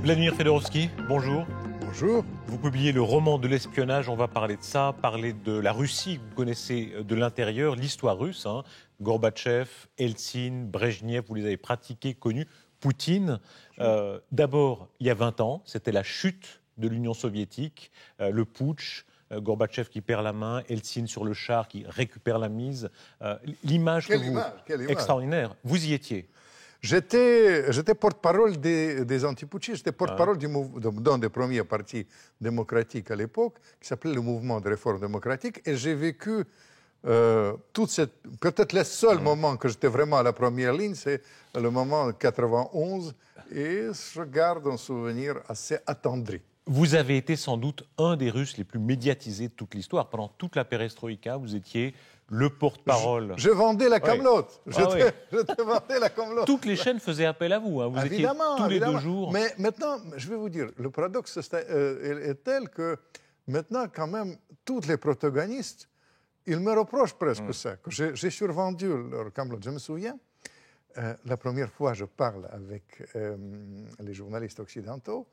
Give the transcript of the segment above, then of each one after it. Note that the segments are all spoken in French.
Vladimir Fedorovski, bonjour. Bonjour. Vous publiez le roman de l'espionnage, on va parler de ça, parler de la Russie, vous connaissez de l'intérieur, l'histoire russe, Gorbatchev, Eltsine, Brejnev, vous les avez pratiqués, connus, Poutine. D'abord, il y a 20 ans, c'était la chute de l'Union soviétique, le putsch, Gorbatchev qui perd la main, Eltsine sur le char qui récupère la mise. L'image quelle image. Extraordinaire, vous y étiez. J'étais porte-parole des antiputschistes, j'étais porte-parole d'un des premiers partis démocratiques à l'époque, qui s'appelait le Mouvement de réforme démocratique, et j'ai vécu toute cette... Peut-être le seul moment que j'étais vraiment à la première ligne, c'est le moment 91, et je garde un souvenir assez attendri. Vous avez été sans doute un des Russes les plus médiatisés de toute l'histoire. Pendant toute la perestroïka, vous étiez le porte-parole. Je vendais la camelote. Oui. Je te vendais la camelote. Toutes les chaînes faisaient appel à vous. Vous étiez tous les 2 jours. Mais maintenant, je vais vous dire, le paradoxe est tel que maintenant, quand même, tous les protagonistes, ils me reprochent presque ça, que j'ai survendu leur camelote. Je me souviens, la première fois, je parle avec les journalistes occidentaux,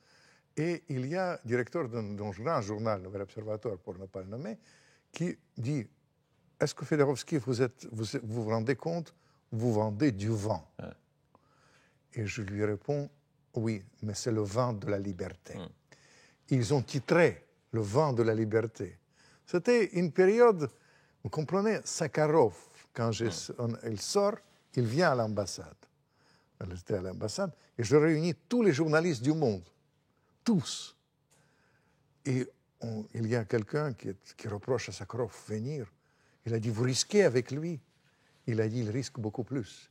et il y a un directeur d'un grand journal, Nouvel Observateur, pour ne pas le nommer, qui dit: est-ce que Fedorovski, vous rendez compte, vous vendez du vent? Et je lui réponds: oui, mais c'est le vent de la liberté. Ils ont titré le vent de la liberté. C'était une période, vous comprenez, Sakharov, quand il sort, il vient à l'ambassade. Elle était à l'ambassade, et je réunis tous les journalistes du monde. Tous. Et il y a quelqu'un qui reproche à Sakharov de venir. Il a dit: vous risquez avec lui. Il a dit: il risque beaucoup plus.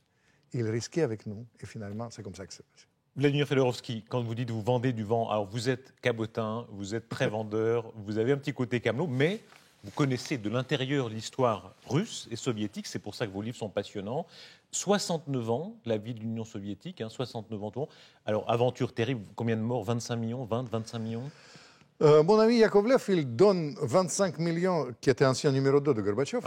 Il risquait avec nous. Et finalement, c'est comme ça que c'est passé. Vladimir Fedorovski, quand vous dites vous vendez du vent, alors vous êtes cabotin, vous êtes très vendeur, vous avez un petit côté camelot, mais vous connaissez de l'intérieur l'histoire russe et soviétique. C'est pour ça que vos livres sont passionnants. 69 ans, la vie de l'Union soviétique, 69 ans tout le monde. Alors, aventure terrible, combien de morts? 25 millions, 20, 25 millions? Mon ami Yakovlev, il donne 25 millions, qui était ancien numéro 2 de Gorbatchev,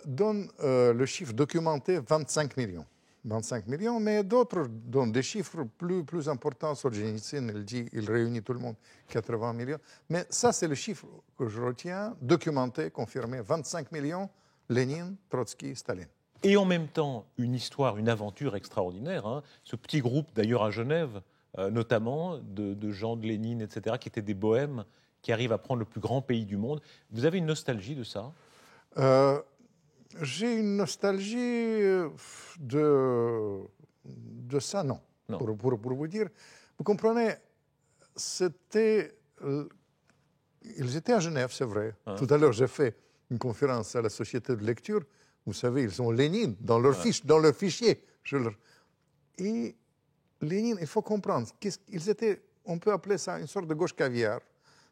donne le chiffre documenté 25 millions. 25 millions, mais d'autres donnent des chiffres plus importants. Solzhenitsyn, il dit, il réunit tout le monde, 80 millions. Mais ça, c'est le chiffre que je retiens, documenté, confirmé, 25 millions, Lénine, Trotsky, Staline. Et en même temps, une histoire, une aventure extraordinaire. Ce petit groupe, d'ailleurs à Genève, notamment, de gens de Lénine, etc., qui étaient des bohèmes, qui arrivent à prendre le plus grand pays du monde. Vous avez une nostalgie de ça? J'ai une nostalgie de ça, non. Pour vous dire, vous comprenez, ils étaient à Genève, c'est vrai. Tout à l'heure, j'ai fait une conférence à la Société de lecture. Vous savez, ils ont Lénine dans leur fichier. Et Lénine, il faut comprendre, ils étaient, on peut appeler ça une sorte de gauche caviar,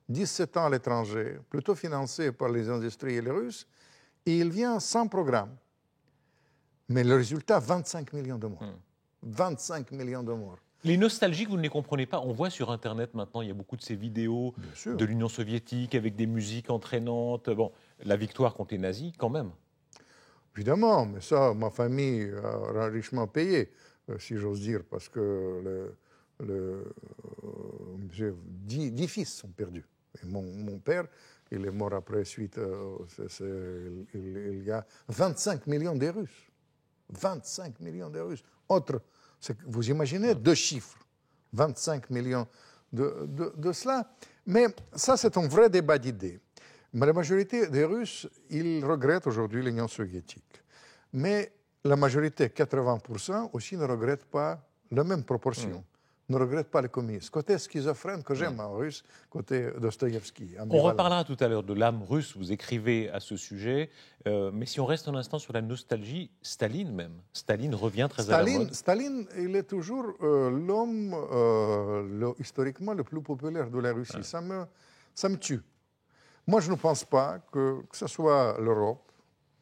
17 ans à l'étranger, plutôt financé par les industries et les Russes, et il vient sans programme. Mais le résultat, 25 millions de morts. 25 millions de morts. Les nostalgiques, vous ne les comprenez pas. On voit sur Internet maintenant, il y a beaucoup de ces vidéos de l'Union soviétique avec des musiques entraînantes. Bon, la victoire contre les nazis, quand même. Évidemment, mais ça, ma famille a richement payé, si j'ose dire, parce que j'ai 10 fils sont perdus. Et mon père, il est mort après suite. Il y a 25 millions de Russes. 25 millions de Russes. Vous imaginez 2 chiffres. 25 millions de cela. Mais ça, c'est un vrai débat d'idées. Mais la majorité des Russes, ils regrettent aujourd'hui l'Union soviétique. Mais la majorité, 80%, aussi ne regrette pas la même proportion. Ne regrette pas le communisme. Côté schizophrène que j'aime en russe, côté Dostoïevski. On reparlera tout à l'heure de l'âme russe, vous écrivez à ce sujet. Mais si on reste un instant sur la nostalgie, Staline même. Staline revient très à la mode. Staline, il est toujours l'homme historiquement le plus populaire de la Russie. Ça me tue. Moi, je ne pense pas que ce soit l'Europe,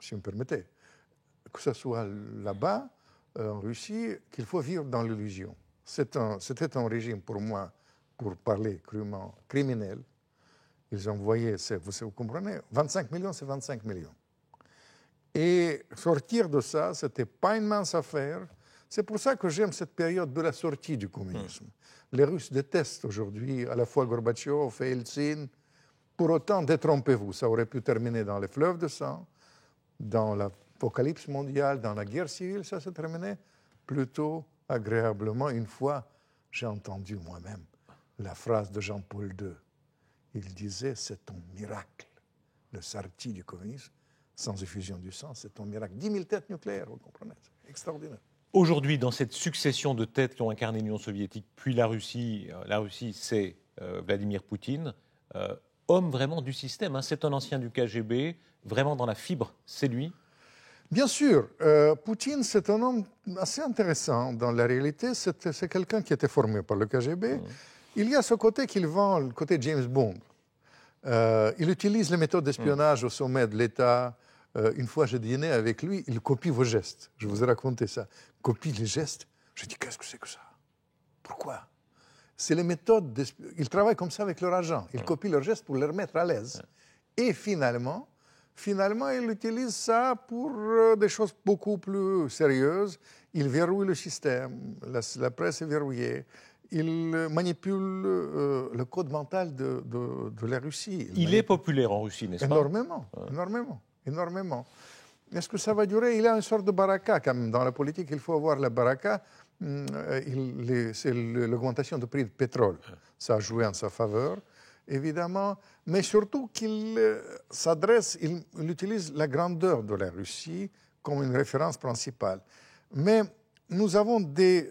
si vous me permettez, que ce soit là-bas, en Russie, qu'il faut vivre dans l'illusion. C'était un régime, pour moi, pour parler crûment, criminel. Ils envoyaient, vous comprenez, 25 millions, c'est 25 millions. Et sortir de ça, ce n'était pas une mince affaire. C'est pour ça que j'aime cette période de la sortie du communisme. Les Russes détestent aujourd'hui à la fois Gorbatchev et Eltsine. Pour autant, détrompez-vous, ça aurait pu terminer dans les fleuves de sang, dans l'apocalypse mondiale, dans la guerre civile, ça s'est terminé plutôt agréablement. Une fois, j'ai entendu moi-même la phrase de Jean-Paul II. Il disait, c'est un miracle, le sortie du communisme, sans effusion du sang, c'est un miracle. 10 000 têtes nucléaires, vous comprenez, c'est extraordinaire. Aujourd'hui, dans cette succession de têtes qui ont incarné l'Union soviétique, puis la Russie, c'est Vladimir Poutine, homme vraiment du système, hein. C'est un ancien du KGB, vraiment dans la fibre, c'est lui. Bien sûr, Poutine, c'est un homme assez intéressant. Dans la réalité, c'est quelqu'un qui était formé par le KGB. Il y a ce côté qu'il vend, le côté James Bond. Il utilise les méthodes d'espionnage au sommet de l'État. Une fois, j'ai dîné avec lui, il copie vos gestes. Je vous ai raconté ça. Copie les gestes. Je dis, qu'est-ce que c'est que ça? Pourquoi? C'est les méthodes. Il travaille comme ça avec leur agent. Il copie leurs gestes pour les remettre à l'aise. Et finalement, il utilise ça pour des choses beaucoup plus sérieuses. Il verrouille le système. La presse est verrouillée. Il manipule le code mental de la Russie. Il est populaire en Russie, n'est-ce pas? Énormément. Est-ce que ça va durer? Il y a une sorte de baraka quand même. Dans la politique, il faut avoir la baraka. C'est l'augmentation du prix du pétrole. Ça a joué en sa faveur, évidemment. Mais surtout qu'il il utilise la grandeur de la Russie comme une référence principale. Mais nous avons des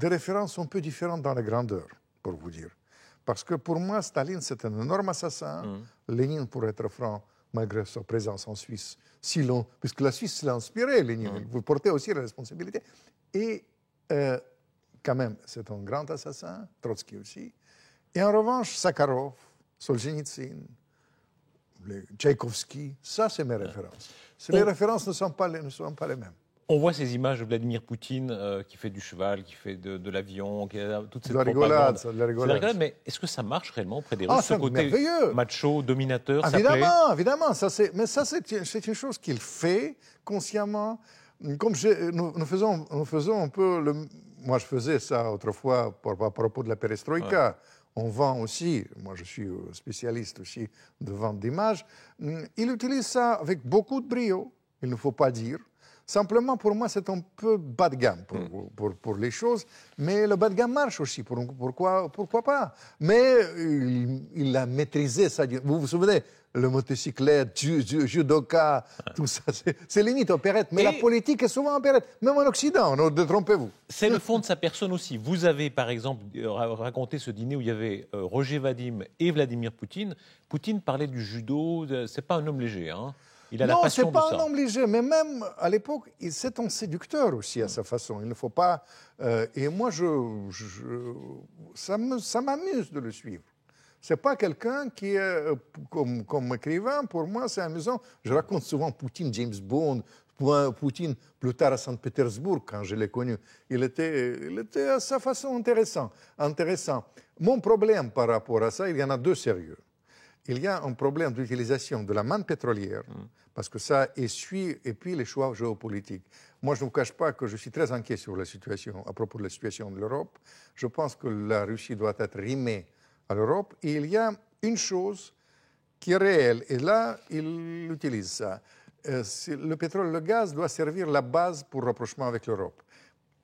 références un peu différentes dans la grandeur, pour vous dire. Parce que pour moi, Staline, c'est un énorme assassin. Lénine, pour être franc, malgré sa présence en Suisse, si long, puisque la Suisse l'a inspiré, Lénine, vous portez aussi la responsabilité. Et quand même, c'est un grand assassin, Trotsky aussi. Et en revanche, Sakharov, Solzhenitsyn, Tchaïkovski, ça, c'est mes références. Les références ne sont pas les mêmes. On voit ces images de Vladimir Poutine qui fait du cheval, qui fait de l'avion, qui a toute cette de la rigolade. Mais est-ce que ça marche réellement auprès des Russes, ce côté macho, dominateur? Évidemment. Mais ça, c'est une chose qu'il fait consciemment. Comme nous faisons un peu... Moi, je faisais ça autrefois à propos de la perestroïka. Ouais. On vend aussi, moi je suis spécialiste aussi de vente d'images. Il utilise ça avec beaucoup de brio, il ne faut pas dire. Simplement, pour moi, c'est un peu bas de gamme pour les choses. Mais le bas de gamme marche aussi. Pourquoi pas? Mais il a maîtrisé ça. Vous vous souvenez, le motocyclette, judoka, tout ça, c'est limite opérette. Mais la politique est souvent opérette. Même en Occident, ne détrompez-vous. C'est le fond de sa personne aussi. Vous avez, par exemple, raconté ce dîner où il y avait Roger Vadim et Vladimir Poutine. Poutine parlait du judo. C'est pas un homme léger, hein? Non, ce n'est pas un homme léger, mais même à l'époque, c'est un séducteur aussi à sa façon. Il ne faut pas... et moi, ça m'amuse de le suivre. Ce n'est pas quelqu'un qui est comme écrivain. Pour moi, c'est amusant. Je raconte souvent Poutine, James Bond, Poutine plus tard à Saint-Pétersbourg, quand je l'ai connu. Il était à sa façon intéressant. Mon problème par rapport à ça, il y en a deux sérieux. Il y a un problème d'utilisation de la manne pétrolière, parce que ça essuie, et puis les choix géopolitiques. Moi, je ne vous cache pas que je suis très inquiet sur la situation, à propos de la situation de l'Europe. Je pense que la Russie doit être rimée à l'Europe. Et il y a une chose qui est réelle, et là, il utilise ça. Le pétrole, le gaz doit servir la base pour le rapprochement avec l'Europe.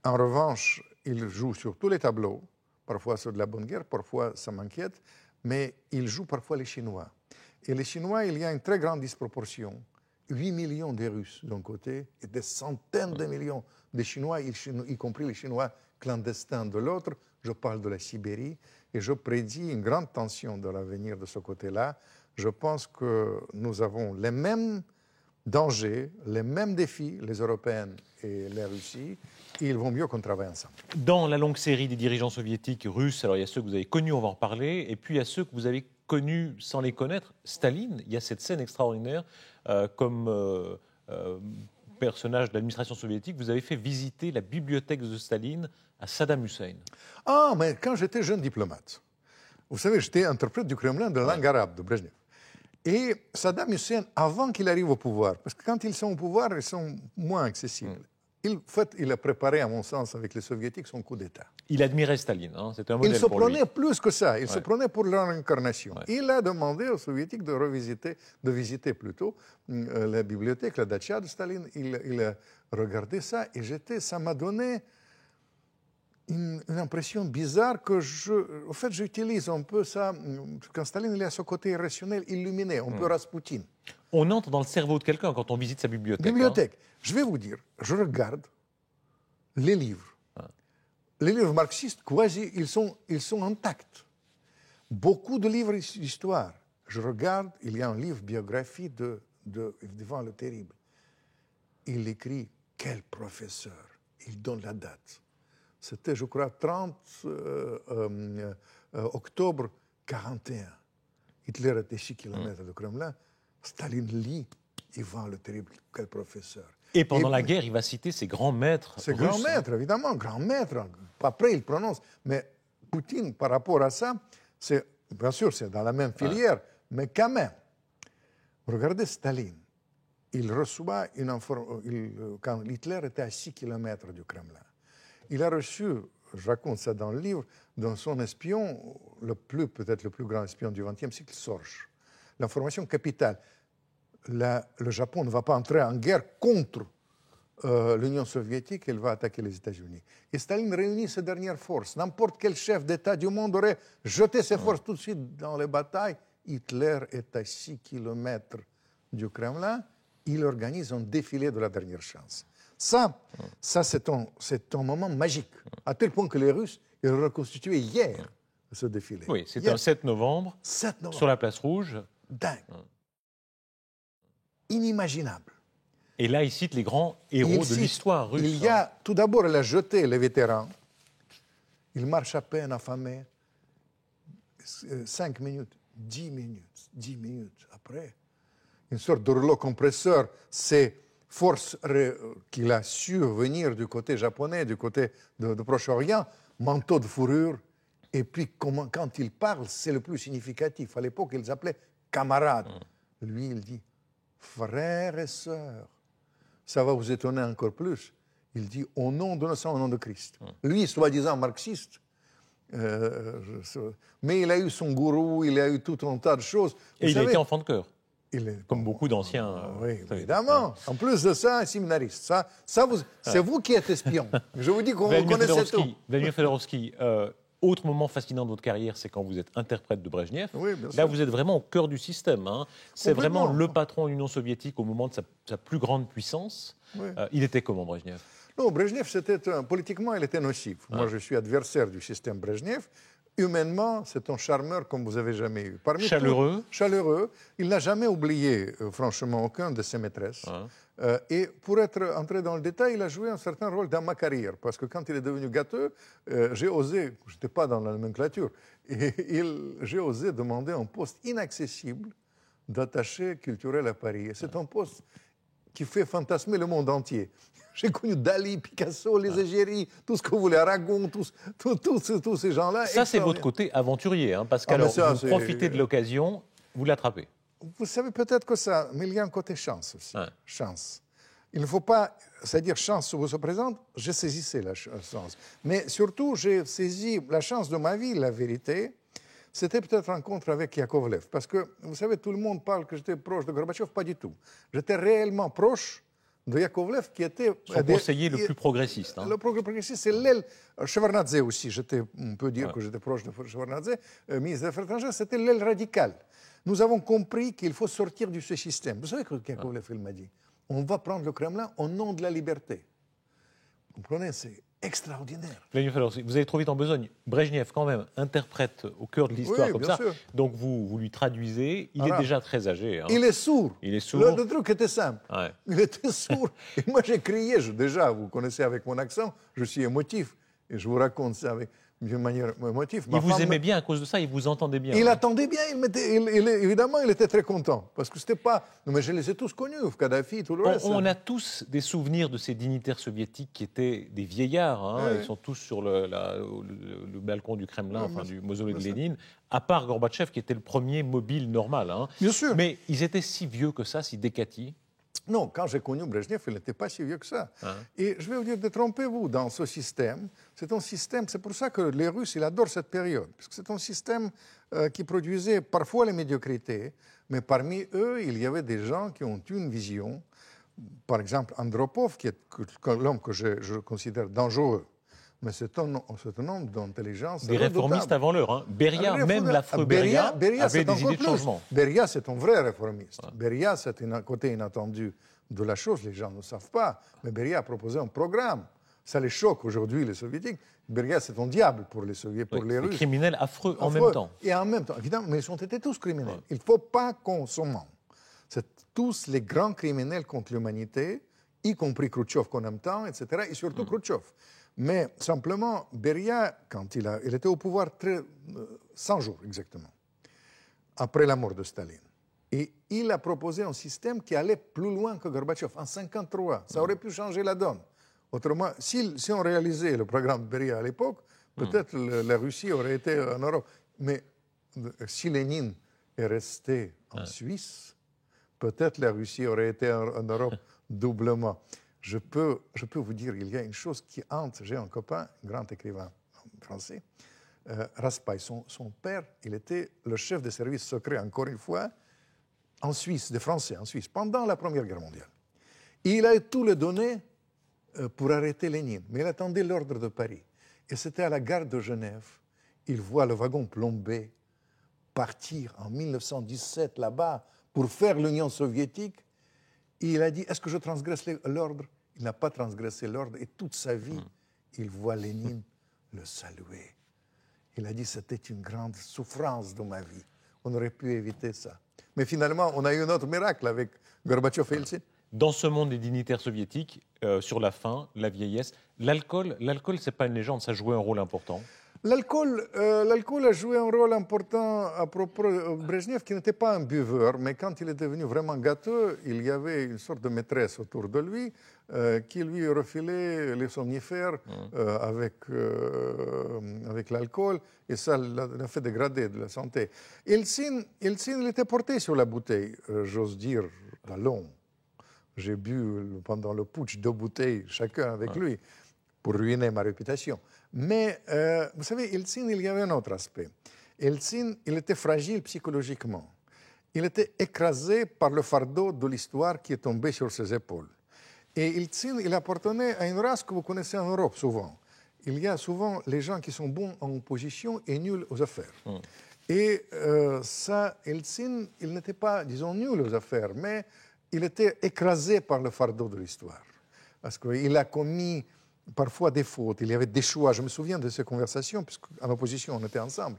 En revanche, il joue sur tous les tableaux, parfois sur de la bonne guerre, parfois ça m'inquiète, mais il joue parfois les Chinois. Et les Chinois, il y a une très grande disproportion. 8 millions de Russes d'un côté et des centaines de millions de Chinois, y compris les Chinois clandestins de l'autre. Je parle de la Sibérie et je prédis une grande tension dans l'avenir de ce côté-là. Je pense que nous avons les mêmes dangers, les mêmes défis, les Européennes et la Russie, et il vaut mieux qu'on travaille ensemble. Dans la longue série des dirigeants soviétiques russes, alors il y a ceux que vous avez connus, on va en reparler, et puis il y a ceux que vous avez connus sans les connaître. Staline, il y a cette scène extraordinaire, comme personnage de l'administration soviétique, vous avez fait visiter la bibliothèque de Staline à Saddam Hussein. Ah, mais quand j'étais jeune diplomate, vous savez, j'étais interprète du Kremlin de la langue arabe de Brejnev. Et Saddam Hussein, avant qu'il arrive au pouvoir, parce que quand ils sont au pouvoir, ils sont moins accessibles. En fait, il a préparé, à mon sens, avec les Soviétiques, son coup d'État. Il admirait Staline, hein, c'était un modèle Il se pour lui. prenait plus que ça, il se prenait pour leur incarnation. Ouais. Il a demandé aux Soviétiques de visiter plutôt la bibliothèque, la Dacha de Staline. Il a regardé ça et ça m'a donné une impression bizarre que en fait, j'utilise un peu ça, quand Staline il a ce côté irrationnel, illuminé, un peu Raspoutine. On entre dans le cerveau de quelqu'un quand on visite sa bibliothèque. Bibliothèque. Je vais vous dire, je regarde les livres. Les livres marxistes, quasi, ils sont intacts. Beaucoup de livres d'histoire. Je regarde, il y a un livre biographie de Ivan le Terrible. Il écrit « Quel professeur ?» Il donne la date. C'était, je crois, 30 octobre 41. Hitler était 6 km du Kremlin. Staline lit Ivan le Terrible, quel professeur. Et pendant la guerre, il va citer ses grands maîtres russes. Ses grands maîtres, évidemment, grands maîtres. Après, il prononce. Mais Poutine, par rapport à ça, bien sûr, c'est dans la même filière, mais quand même. Regardez Staline. Il reçoit une information. Quand Hitler était à 6 km du Kremlin, il a reçu, je raconte ça dans le livre, dans son espion, peut-être le plus grand espion du XXe siècle, Sorge. L'information capitale. Le Japon ne va pas entrer en guerre contre l'Union soviétique, elle va attaquer les États-Unis. Et Staline réunit ses dernières forces. N'importe quel chef d'État du monde aurait jeté ses forces tout de suite dans les batailles. Hitler est à 6 km du Kremlin. Il organise un défilé de la dernière chance. Ça c'est un moment magique, à tel point que les Russes ils ont reconstitué hier ce défilé. Oui, c'était un 7 novembre, sur la place Rouge. Dingue. Inimaginable. Et là, il cite les grands héros de l'histoire russe. Il y a, tout d'abord, il a jeté les vétérans. Il marche à peine affamé. 5 minutes, 10 minutes après. Une sorte de rouleau compresseur, ces forces qu'il a su venir du côté japonais, du côté du Proche-Orient, manteau de fourrure. Et puis, quand il parle, c'est le plus significatif. À l'époque, ils appelaient camarades. Lui, il dit frères et sœurs. Ça va vous étonner encore plus. Il dit au nom de au nom de Christ. Lui, soi-disant marxiste, mais il a eu son gourou, il a eu tout un tas de choses. Et il a été enfant de cœur. Comme beaucoup d'anciens. Oui, évidemment. En plus de ça, un séminariste. C'est vous qui êtes espion. Je vous dis qu'on vous connaissait tout. Vladimir Fedorovski, autre moment fascinant de votre carrière, c'est quand vous êtes interprète de Brejnev. Oui, bien sûr. Là, vous êtes vraiment au cœur du système. Hein. C'est vraiment le patron de l'Union soviétique au moment de sa plus grande puissance. Oui. Il était comment, Brejnev? Non, Brejnev, politiquement, il était nocif. Moi, je suis adversaire du système Brejnev. Humainement, c'est un charmeur comme vous n'avez jamais eu. Chaleureux. Chaleureux. Il n'a jamais oublié, franchement, aucun de ses maîtresses. Et pour entrer dans le détail, il a joué un certain rôle dans ma carrière. Parce que quand il est devenu gâteux, j'ai osé, je n'étais pas dans la nomenclature, j'ai osé demander un poste inaccessible d'attaché culturel à Paris. Et c'est un poste qui fait fantasmer le monde entier. J'ai connu Dali, Picasso, les égéries, tout ce que vous voulez, Aragon, tous ces gens-là. Ça, c'est votre côté aventurier, hein, parce qu'alors, vous profitez de l'occasion, vous l'attrapez. Vous savez peut-être que ça, mais il y a un côté chance aussi. Chance. Il ne faut pas, c'est-à-dire chance vous se présente, j'ai saisi la chance. Mais surtout, j'ai saisi la chance de ma vie, la vérité. C'était peut-être rencontre avec Yakovlev. Parce que, vous savez, tout le monde parle que j'étais proche de Gorbatchev, pas du tout. J'étais réellement proche de Yakovlev, qui était... Son conseiller le plus progressiste. Hein. Le plus progressiste, c'est l'aile... Shevardnadze aussi, on peut dire que j'étais proche de Shevardnadze, ministre des Affaires étrangères, c'était l'aile radicale. Nous avons compris qu'il faut sortir de ce système. Vous savez ce que Yakovlev m'a dit? On va prendre le Kremlin au nom de la liberté. Vous comprenez? C'est extraordinaire. Vous avez trop vite en besogne. Brejnev, quand même, interprète au cœur de l'histoire comme ça. Sûr. Donc vous lui traduisez. Il est déjà très âgé. Hein. Il est sourd. Il est sourd. Le truc était simple. Ouais. Il était sourd. Et moi, j'ai crié. Déjà, vous connaissez avec mon accent, je suis émotif. Et je vous raconte ça d'une manière émotive. Il vous aimait bien à cause de ça, il vous entendait bien. Il attendait bien, évidemment, il était très content. Parce que c'était pas... Non, mais je les ai tous connus, Kadhafi, tout le reste. On a tous des souvenirs de ces dignitaires soviétiques qui étaient des vieillards. Hein. Ils sont tous sur le balcon du Kremlin, du mausolée de Lénine, à part Gorbatchev, qui était le premier mobile normal. Hein. Bien sûr. Mais ils étaient si vieux que ça, si décatis. Non, quand j'ai connu Brejnev, il n'était pas si vieux que ça. Et je vais vous dire, détrompez-vous dans ce système. C'est un système, c'est pour ça que les Russes, ils adorent cette période. Parce que c'est un système qui produisait parfois les médiocrités, mais parmi eux, il y avait des gens qui ont eu une vision. Par exemple, Andropov, qui est l'homme que je considère dangereux. Mais c'est un homme d'intelligence. Des réformistes avant l'heure. Hein. Beria, même l'affreux Beria, avait des idées de changement. Beria, c'est un vrai réformiste. Ouais. Beria, c'est un côté inattendu de la chose, les gens ne savent pas. Mais Beria a proposé un programme. Ça les choque aujourd'hui, les Soviétiques. Beria, c'est un diable pour les Soviétiques, pour les Russes. Des criminels affreux en même temps. Et en même temps, évidemment, mais ils ont été tous criminels. Ouais. Il ne faut pas qu'on se mente. C'est tous les grands criminels contre l'humanité, y compris Khrouchtchev qu'on aime tant, etc., et surtout Khrouchtchev. Mais simplement, Beria, quand il était au pouvoir 100 jours exactement, après la mort de Staline. Et il a proposé un système qui allait plus loin que Gorbatchev. En 1953, ça aurait pu changer la donne. Autrement, si on réalisait le programme de Beria à l'époque, peut-être la Russie aurait été en Europe. Mais si Lénine est resté en Suisse, peut-être la Russie aurait été en Europe doublement. Je peux vous dire, il y a une chose qui hante. J'ai un copain, un grand écrivain français, Raspail. Son père, il était le chef des services secrets, encore une fois, en Suisse, des Français en Suisse, pendant la Première Guerre mondiale. Et il a eu tout le donné pour arrêter Lénine, mais il attendait l'ordre de Paris. Et c'était à la gare de Genève. Il voit le wagon plombé partir en 1917 là-bas pour faire l'Union soviétique. Et il a dit, est-ce que je transgresse l'ordre? Il n'a pas transgressé l'ordre et toute sa vie, il voit Lénine le saluer. Il a dit, c'était une grande souffrance de ma vie. On aurait pu éviter ça. Mais finalement, on a eu un autre miracle avec Gorbatchev et Eltsine. Dans ce monde des dignitaires soviétiques, sur la faim, la vieillesse, l'alcool, ce n'est pas une légende, ça jouait un rôle important. L'alcool a joué un rôle important à propos de Brejnev, qui n'était pas un buveur, mais quand il est devenu vraiment gâteux, il y avait une sorte de maîtresse autour de lui qui lui refilait les somnifères avec l'alcool, et ça l'a fait dégrader de la santé. Eltsine, il était porté sur la bouteille, j'ose dire, à long. J'ai bu pendant le putsch 2 bouteilles, chacun avec lui, pour ruiner ma réputation. Mais, vous savez, Eltsine, il y avait un autre aspect. Eltsine, il était fragile psychologiquement. Il était écrasé par le fardeau de l'histoire qui est tombé sur ses épaules. Et Eltsine, il appartenait à une race que vous connaissez en Europe souvent. Il y a souvent les gens qui sont bons en opposition et nuls aux affaires. Et ça, Eltsine, il n'était pas, disons, nul aux affaires, mais il était écrasé par le fardeau de l'histoire. Parce qu'il a commis parfois des fautes, il y avait des choix. Je me souviens de ces conversations, puisqu'en opposition, on était ensemble.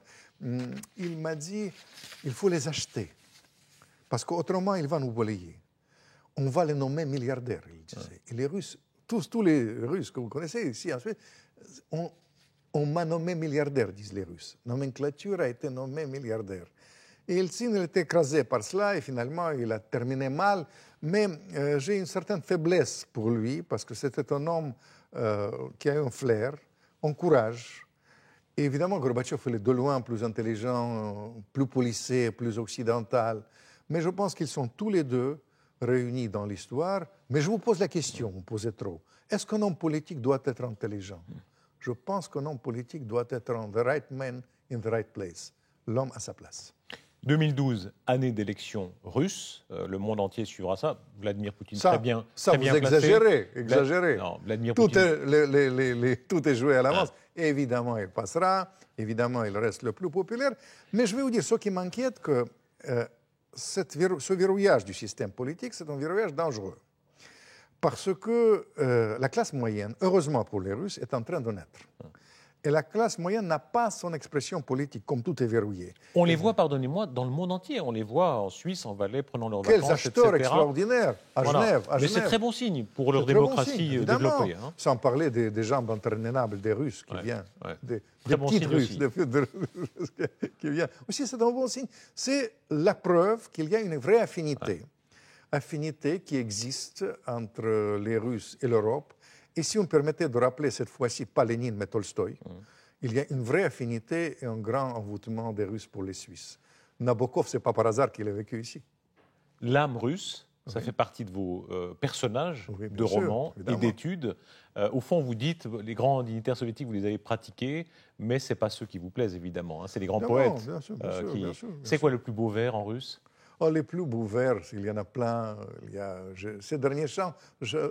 Il m'a dit, il faut les acheter, parce qu'autrement, il va nous balayer. On va les nommer milliardaires, il disait. Et les Russes, tous les Russes que vous connaissez ici, ensuite, on m'a nommé milliardaire, disent les Russes. Nomenclature a été nommée milliardaire. Et Eltsine était écrasé par cela, et finalement, il a terminé mal. Mais j'ai une certaine faiblesse pour lui, parce que c'était un homme qui a eu un flair, un courage. Et évidemment, Gorbatchev est de loin plus intelligent, plus policé, plus occidental. Mais je pense qu'ils sont tous les deux réunis dans l'histoire. Mais je vous pose la question, vous posez trop. Est-ce qu'un homme politique doit être intelligent? Je pense qu'un homme politique doit être the right man in the right place. L'homme à sa place. 2012, année d'élection russe, le monde entier suivra ça. Vladimir Poutine, ça, très bien ça, vous exagérez. Non, Vladimir Poutine. Tout est joué à l'avance. Évidemment, il passera. Évidemment, il reste le plus populaire. Mais je vais vous dire, ce qui m'inquiète, que ce verrouillage du système politique, c'est un verrouillage dangereux. Parce que la classe moyenne, heureusement pour les Russes, est en train de naître. Et la classe moyenne n'a pas son expression politique, comme tout est verrouillé. On les voit, pardonnez-moi, dans le monde entier. On les voit en Suisse, en Valais, prenant leurs vacances, etc. Quels acheteurs extraordinaires à Genève. Mais c'est très bon signe pour leur démocratie développée. Hein. Sans parler des gens interminables, des Russes qui viennent, des petites Russes qui viennent. Aussi, c'est un bon signe. C'est la preuve qu'il y a une vraie affinité. Affinité qui existe entre les Russes et l'Europe. Et si on me permettait de rappeler cette fois-ci pas Lénine, mais Tolstoï, il y a une vraie affinité et un grand envoûtement des Russes pour les Suisses. Nabokov, ce n'est pas par hasard qu'il a vécu ici. L'âme russe Ça Oui. fait partie de vos personnages Oui, bien de sûr, romans et évidemment. d'études. Au fond, vous dites, les grands dignitaires soviétiques, vous les avez pratiqués, mais ce n'est pas ceux qui vous plaisent, évidemment. Hein. C'est les grands Évidemment, poètes. bien sûr, bien sûr, bien sûr, bien C'est quoi sûr. le plus beau vers en russe? Oh, les plus beaux vers, il y en a plein. Ces derniers chants,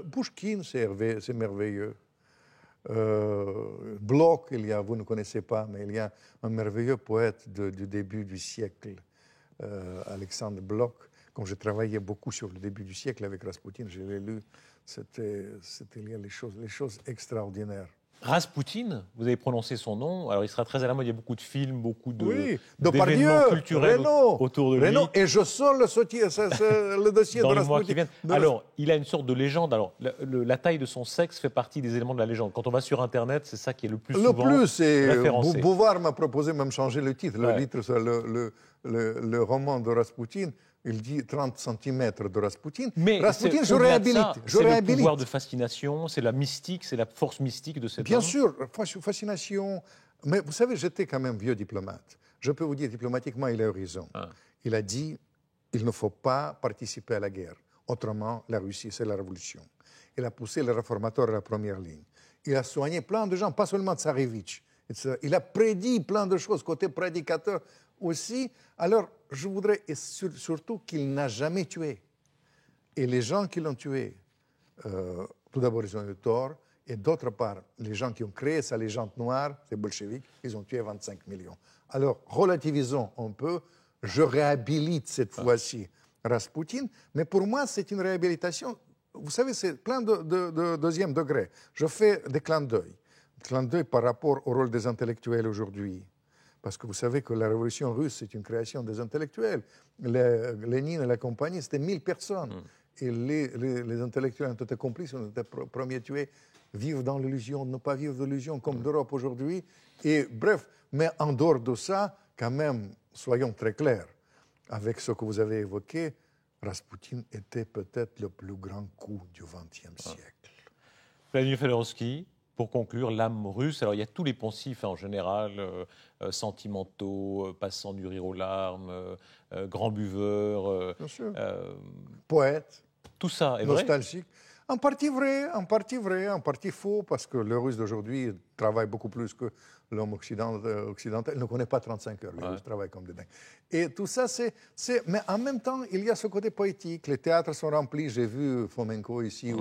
Pouchkine, c'est merveilleux. Bloch, vous ne connaissez pas, mais il y a un merveilleux poète du début du siècle, Alexandre Bloch. Quand je travaillais beaucoup sur le début du siècle avec Raspoutine, je l'ai lu. Il y a les choses extraordinaires. Raspoutine, vous avez prononcé son nom. Alors, il sera très à la mode. Il y a beaucoup de films, beaucoup Oui, d'événements Depardieu, culturels Reynaud, autour de lui. Et je sors le dossier Dans de les mois qui Raspoutine. viennent. Alors, il a une sorte de légende. Alors, la taille de son sexe fait partie des éléments de la légende. Quand on va sur Internet, c'est ça qui est le plus souvent référencé. Bouvard m'a proposé même changer le titre. Ouais. Le roman de Raspoutine, il dit 30 cm de Raspoutine. Mais Raspoutine, je au-delà de ça, réhabilite. c'est le pouvoir de fascination, c'est la mystique, c'est la force mystique de cet Bien homme. sûr, fascination. Mais vous savez, j'étais quand même vieux diplomate. Je peux vous dire, diplomatiquement, il a eu raison. Ah. Il a dit, il ne faut pas participer à la guerre. Autrement, la Russie, c'est la révolution. Il a poussé les réformateurs à la première ligne. Il a soigné plein de gens, pas seulement Tsarevitch. Il a prédit plein de choses, côté prédicateur aussi. Alors, je voudrais surtout qu'il n'a jamais tué. Et les gens qui l'ont tué, tout d'abord, ils ont eu tort. Et d'autre part, les gens qui ont créé sa légende noire, ces bolcheviks, ils ont tué 25 millions. Alors, relativisons un peu. Je réhabilite cette fois-ci Raspoutine. Mais pour moi, c'est une réhabilitation. Vous savez, c'est plein de deuxième degré. Je fais des clins d'œil. Clin d'œil par rapport au rôle des intellectuels aujourd'hui. Parce que vous savez que la révolution russe, c'est une création des intellectuels. Lénine et la compagnie, c'était 1000 personnes. Et les intellectuels ont été complices, ont été premiers tués, vivre dans l'illusion, ne pas vivre d'illusion comme l'Europe aujourd'hui. Et bref, mais en dehors de ça, quand même, soyons très clairs, avec ce que vous avez évoqué, Raspoutine était peut-être le plus grand coup du XXe siècle. Vladimir Fedorovski, pour conclure, l'âme russe, alors il y a tous les poncifs en général, sentimentaux, passant du rire aux larmes, grand buveur. Bien sûr. Poète. Tout ça est vrai. Nostalgique. En partie vrai, en partie vrai, en partie faux, parce que le Russe d'aujourd'hui travaille beaucoup plus que l'homme occidental. Il ne connaît pas 35 heures, les Russes travaillent comme des dingues. Et tout ça, mais en même temps, il y a ce côté poétique. Les théâtres sont remplis. J'ai vu Fomenko ici,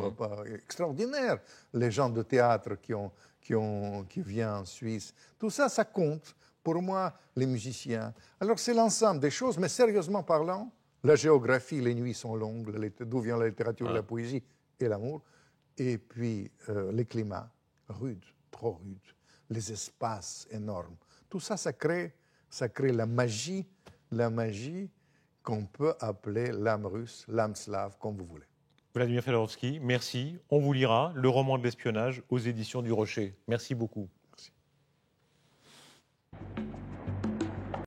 extraordinaire. Les gens de théâtre qui viennent en Suisse. Tout ça, ça compte. Pour moi, les musiciens. Alors, c'est l'ensemble des choses, mais sérieusement parlant, la géographie, les nuits sont longues, d'où vient la littérature, la poésie et l'amour. Et puis, les climats rudes, trop rudes, les espaces énormes. Tout ça, ça crée la magie qu'on peut appeler l'âme russe, l'âme slave, comme vous voulez. Vladimir Fedorovski, merci. On vous lira Le roman de l'espionnage aux éditions du Rocher. Merci beaucoup. Merci.